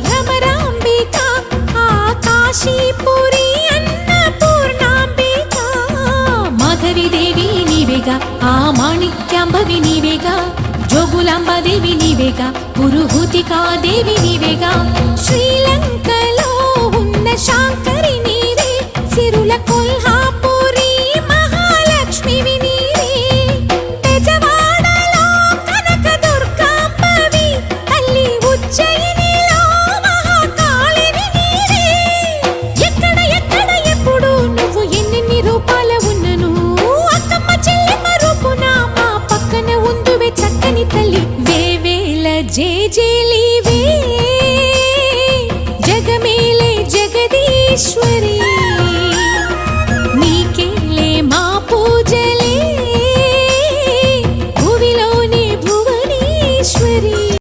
భ్రమరాంబిక ఆ కాశీపురి అన్నపూర్ణాంబిక మాధవి దేవి నీవేగా ఆ మాణిక్యాంబవి నీవేగా జోగులాంబాదేవి నీవేగా పురుహూతికా దేవి నీవేగా శ్రీలంకలో ఉన్న శాంకరి నీవే సిరుల కొల్హాపురి మహాలక్ష్మివి నీవే బెజవాడలో కనక దుర్గాంబవి తల్లి ఉజ్జయినిలో మహాకాళివి నీవే ఎక్కడ ఎక్కడ ఎప్పుడు నువ్వు ఎన్నెన్ని రూపాల ఉన్నను అక్కమ్మ చెల్లెమ్మ రూపున మా పక్కన ఉందువే చక్కని తల్లి వేవేల జేజేలి